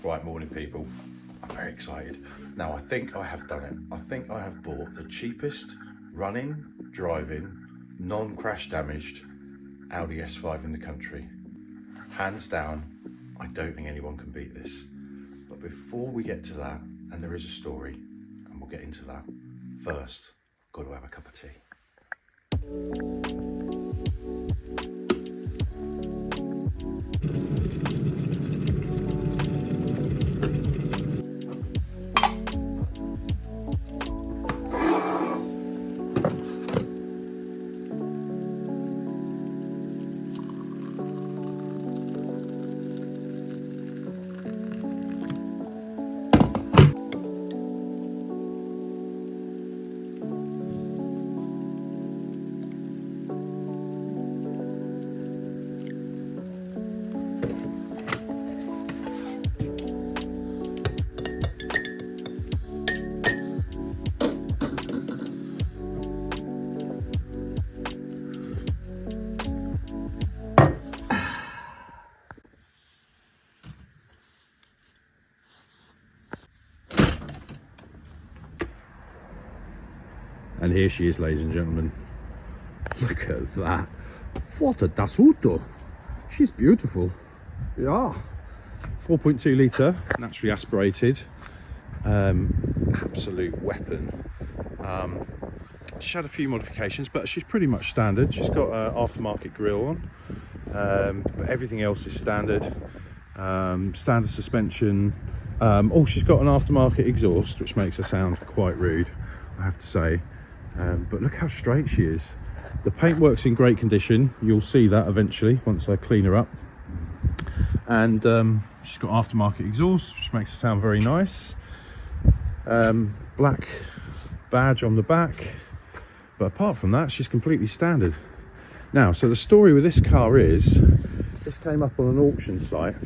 Right, morning people. I'm very excited. Now I think I have done it. I think I have bought the cheapest running, driving, non-crash damaged Audi S5 in the country. Hands down, I don't think anyone can beat this. But before we get to that, and there is a story, and we'll get into that, first, got to have a cup of tea. And here she is, ladies and gentlemen. Look at that. What a dassuto. She's beautiful. Yeah. 4.2 litre, naturally aspirated. Absolute weapon. She had a few modifications, but she's pretty much standard. She's got an aftermarket grille on. But everything else is standard. Standard suspension. She's got an aftermarket exhaust, which makes her sound quite rude, I have to say. But look how straight she is. The paintwork's in great condition. You'll see that eventually once I clean her up. And she's got aftermarket exhaust, which makes her sound very nice. Black badge on the back. But apart from that, she's completely standard. Now, so the story with this car is, this came up on an auction site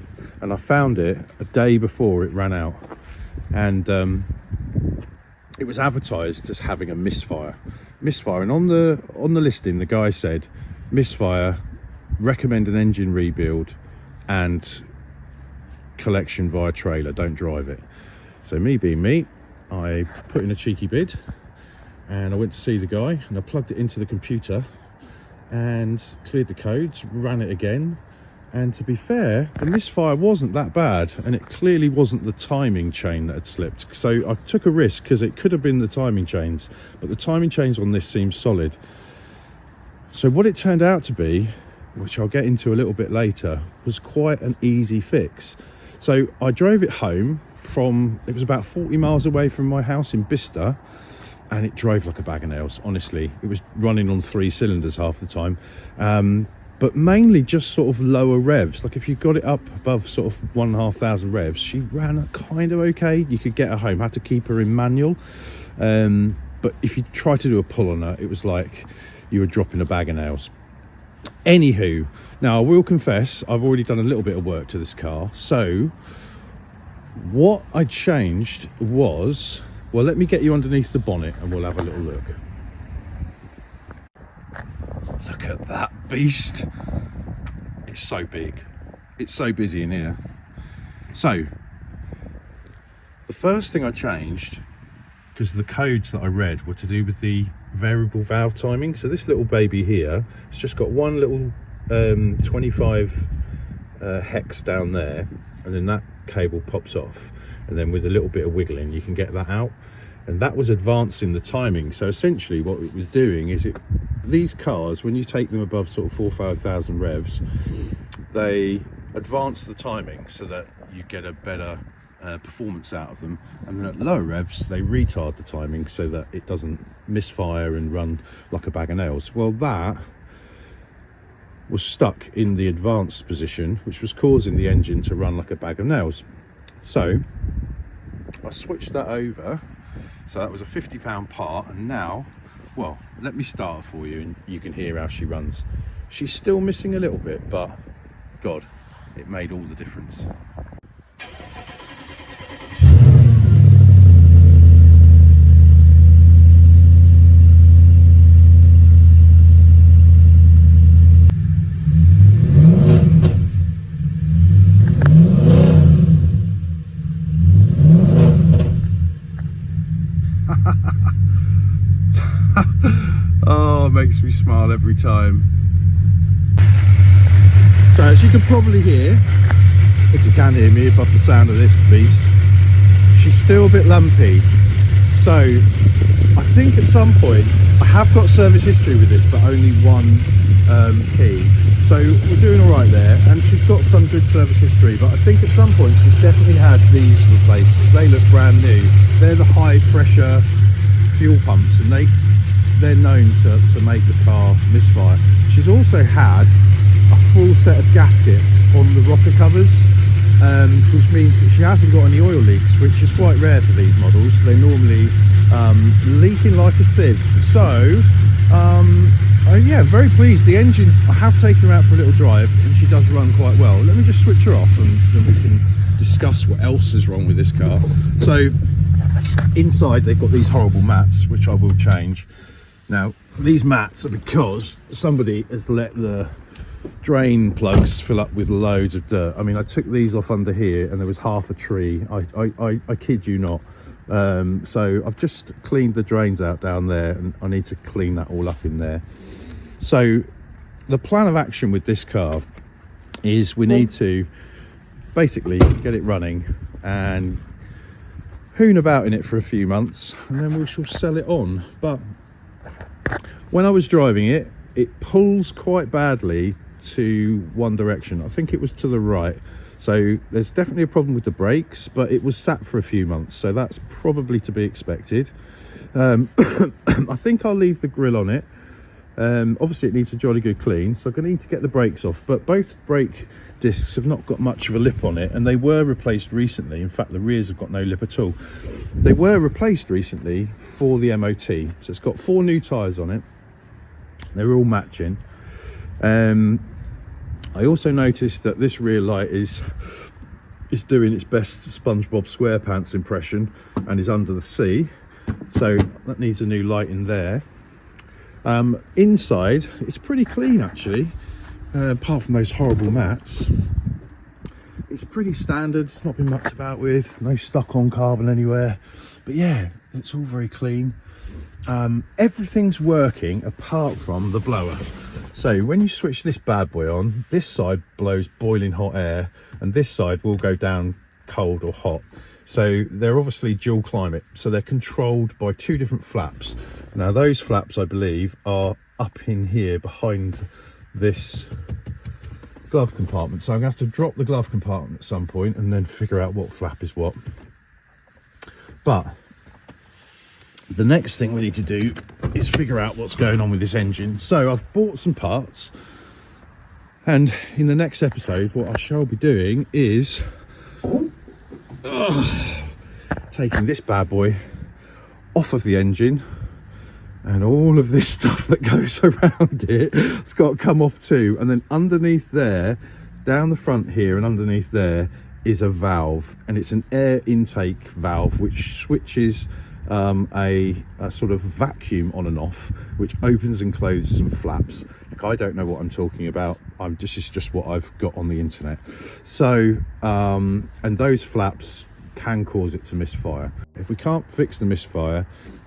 and I found it a day before it ran out. And it was advertised as having a misfire, and on the listing the guy said misfire, recommend an engine rebuild and collection via trailer, don't drive it. So me being me, I put in a cheeky bid and I went to see the guy and I plugged it into the computer and cleared the codes, ran it again. And to be fair, the misfire wasn't that bad, and it clearly wasn't the timing chain that had slipped. So I took a risk because it could have been the timing chains, but the timing chains on this seemed solid. So what it turned out to be, which I'll get into a little bit later, was quite an easy fix. So I drove it home it was about 40 miles away from my house in Bicester, and it drove like a bag of nails, honestly. It was running on 3 cylinders half the time. But mainly just sort of lower revs. Like if you got it up above sort of 1,500 revs, she ran kind of okay. You could get her home, had to keep her in manual. But if you try to do a pull on her, it was like you were dropping a bag of nails. Anywho, now I will confess, I've already done a little bit of work to this car. So what I changed was, well, let me get you underneath the bonnet and we'll have a little look. Look at that beast. It's so big. It's so busy in here. So the first thing I changed, because the codes that I read were to do with the variable valve timing. So this little baby here, it's just got one little 25 hex down there, and then that cable pops off, and then with a little bit of wiggling you can get that out. And that was advancing the timing. So essentially what it was doing is these cars, when you take them above sort of 4,000-5,000 revs, they advance the timing so that you get a better performance out of them. And then at lower revs, they retard the timing so that it doesn't misfire and run like a bag of nails. Well, that was stuck in the advanced position, which was causing the engine to run like a bag of nails. So I switched that over. So that was a £50 part, and now, well, let me start for you and you can hear how she runs. She's still missing a little bit, but God, it made all the difference. makes me smile every time. So as you can probably hear, if you can hear me above the sound of this beast, she's still a bit lumpy. So I think at some point, I have got service history with this, but only one key. So we're doing all right there, and she's got some good service history, but I think at some point she's definitely had these replaced because they look brand new. They're the high pressure fuel pumps, and they're known to make the car misfire. She's also had a full set of gaskets on the rocker covers, which means that she hasn't got any oil leaks, which is quite rare for these models. They're normally leaking like a sieve. So yeah, very pleased. The engine, I have taken her out for a little drive and she does run quite well. Let me just switch her off and then we can discuss what else is wrong with this car. So inside they've got these horrible mats, which I will change. Now these mats are because somebody has let the drain plugs fill up with loads of dirt. I mean, I took these off under here and there was half a tree. I kid you not. So I've just cleaned the drains out down there and I need to clean that all up in there. So the plan of action with this car is we need to basically get it running and hoon about in it for a few months, and then we shall sell it on. But when I was driving it, it pulls quite badly to one direction. I think it was to the right. So there's definitely a problem with the brakes, but it was sat for a few months, so that's probably to be expected. I think I'll leave the grill on it. Obviously it needs a jolly good clean, so I'm going to need to get the brakes off, but both brake discs have not got much of a lip on it, and they were replaced recently. In fact, the rears have got no lip at all. They were replaced recently for the MOT, so it's got 4 new tyres on it. They're all matching. I also noticed that this rear light is doing its best SpongeBob SquarePants impression and is under the sea, so that needs a new light in there. Inside it's pretty clean actually, apart from those horrible mats. It's pretty standard, it's not been mucked about with, no stuck on carbon anywhere, but yeah, it's all very clean. Everything's working apart from the blower. So when you switch this bad boy on, this side blows boiling hot air and this side will go down cold or hot. So they're obviously dual climate, so they're controlled by 2 different flaps. Now those flaps, I believe, are up in here behind this glove compartment, so I'm going to have to drop the glove compartment at some point and then figure out what flap is what. But the next thing we need to do is figure out what's going on with this engine. So I've bought some parts, and in the next episode what I shall be doing is taking this bad boy off of the engine, and all of this stuff that goes around it, it's got to come off too. And then underneath there, down the front here and underneath there is a valve, and it's an air intake valve which switches a sort of vacuum on and off, which opens and closes some flaps. Like, I don't know what I'm talking about. This is just what I've got on the internet. So and those flaps can cause it to misfire. If we can't fix the misfire,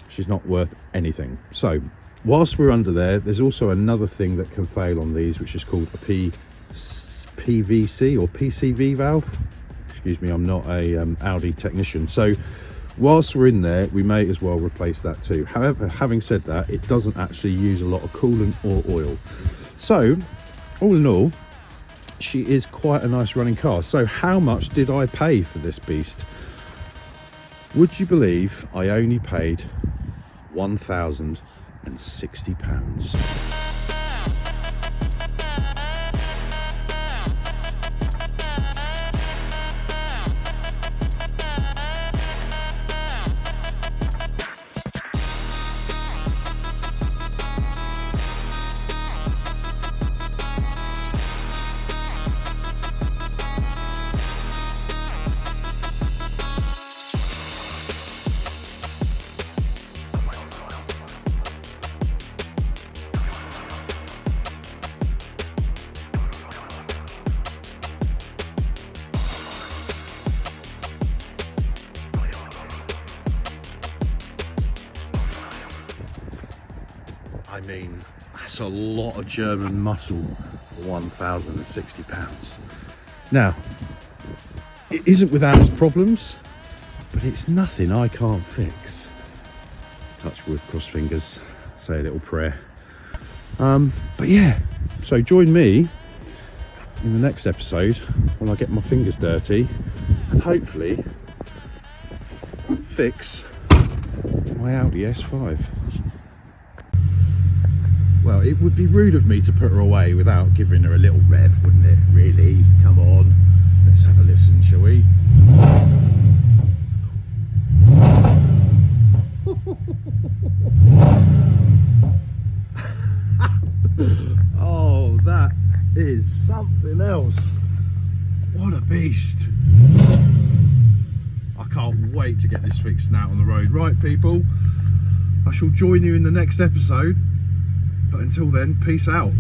she's not worth anything. So whilst we're under there, there's also another thing that can fail on these, which is called a PVC or PCV valve. Excuse me, I'm not a Audi technician. So whilst we're in there, we may as well replace that too. However, having said that, it doesn't actually use a lot of coolant or oil. So all in all, she is quite a nice running car. So how much did I pay for this beast? Would you believe I only paid £1,060? I mean, That's a lot of German muscle for 1,060 pounds. Now, it isn't without its problems, but it's nothing I can't fix. Touch wood, cross fingers, say a little prayer. But yeah, so join me in the next episode when I get my fingers dirty and hopefully fix my Audi S5. Well, it would be rude of me to put her away without giving her a little rev, wouldn't it? Really? Come on, let's have a listen, shall we? Oh, that is something else. What a beast. I can't wait to get this fixed and out on the road. Right, people, I shall join you in the next episode. But until then, peace out.